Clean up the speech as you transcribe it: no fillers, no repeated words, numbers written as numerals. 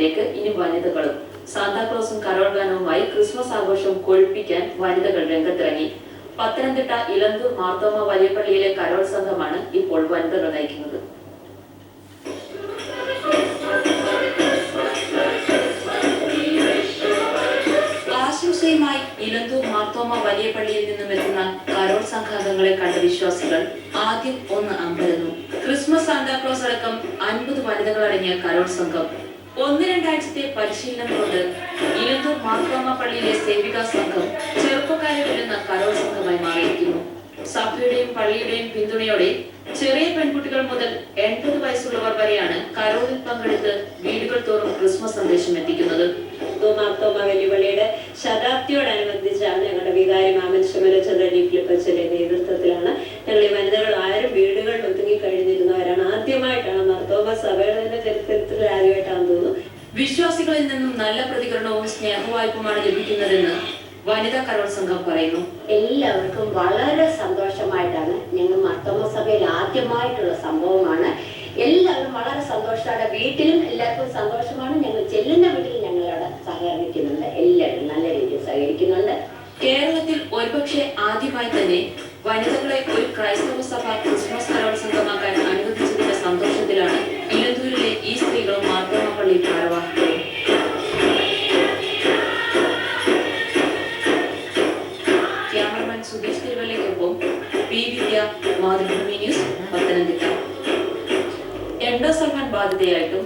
പള്ളിയിലേക്ക് ഇനി വനിതകളും. സാന്താക്ലോസും Carol ഗാനവുമായി Christmas ആഘോഷം കൊഴുപ്പിക്കാൻ വനിതകൾ രംഗത്തിറങ്ങി. പത്തനംതിട്ട ഇലന്തൂർ മാർത്തോമ വലിയ പള്ളിയിലെ കരോൾ സംഘമാണ് ഇപ്പോൾ വനിതകൾ നയിക്കുന്നത്. ആശംസയുമായി ഇലന്തൂർ മാർത്തോമ വലിയ പള്ളിയിൽ നിന്നും എത്തുന്ന കരോൾ സംഘാംഗങ്ങളെ കണ്ട വിശ്വാസികൾ ആദ്യം ഒന്ന് അമ്പരന്നു. ക്രിസ്മസ് സാന്താക്ലോസ് അടക്കം 50 വനിതകളടങ്ങിയ കരോൾ സംഘം 1-2 ആഴ്ചത്തെ പരിശീലനം കൊണ്ട് ഇലന്തൂർ മാർത്തോമ പള്ളിയിലെ സേവികാ സംഘം ചെറുപ്പക്കാരെ വരുന്ന കരോൾ സംഘമായി മാറിയിരിക്കുന്നു. സഭയുടെയും പള്ളിയുടെയും പിന്തുണയോടെ ചെറിയ പെൺകുട്ടികൾ മുതൽ 80 വയസ്സുള്ളവർ വരെയാണ് കരോളിൽ പങ്കെടുത്ത് വീടുകൾ തോറും ക്രിസ്മസ് സന്ദേശം എത്തിക്കുന്നത്. മാർത്തോമ വെല്ലുവിളിയുടെ ശതാബ്ദിയോടനുബന്ധിച്ചാണ് ഞങ്ങളുടെ വികാരി മാമൻ ശുമലചന്ദ്രൻ ഫിലിപ്പച്ചന്റെ നേതൃത്വത്തിലാണ് ഞങ്ങൾ ഈ വനിതകൾ ആരും വീടുകളിൽ ഒതുങ്ങി കഴിഞ്ഞിരുന്നവരാണ്. ആദ്യമായിട്ടാണ് മാർത്തോമ സഭയുടെ തന്നെ ചരിത്രത്തിൽ ആദ്യമായിട്ടാണെന്ന് തോന്നുന്നു. വിശ്വാസികളിൽ നിന്നും നല്ല പ്രതികരണവും സ്നേഹവായ്പുമാണ് ലഭിക്കുന്നതെന്ന് വനിതാ കരോൾ സംഘം പറയുന്നു. എല്ലാവർക്കും വളരെ സന്തോഷമായിട്ടാണ്. ഞങ്ങൾ മാർത്തോമ സഭയിൽ ആദ്യമായിട്ടുള്ള സംഭവമാണ്. എല്ലാവരും വളരെ സന്തോഷത്തോടെ, വീട്ടിലും എല്ലാവർക്കും സന്തോഷമാണ്. ഞങ്ങൾ ചെല്ലുന്ന വീട്ടിൽ ഞങ്ങളോട് സഹകരിക്കുന്നുണ്ട്. എല്ലാവരും നല്ല രീതിയിൽ സഹകരിക്കുന്നുണ്ട്. കേരളത്തിൽ ഒരുപക്ഷെ ആദ്യമായി തന്നെ വനിതകളെ ഒരു ക്രൈസ്തവ സഭ ക്രിസ്മസ് കരോൾ സംഘമാക്കാൻ അനുവദിച്ചതിന്റെ സന്തോഷത്തിലാണ് ഇലന്തൂരിലെ ഈ സ്ത്രീകളും മാർത്തോമ പള്ളി ഭാരവാഹികളും. ക്യാമറമാൻ സുധീഷ് തിരുവല്ലയ്ക്കൊപ്പം പി വിദ്യ, മാതൃഭൂമി ന്യൂസ്, പത്തനംതിട്ട. എൻഡോസൾഫാൻ ബാധിതയായിട്ടും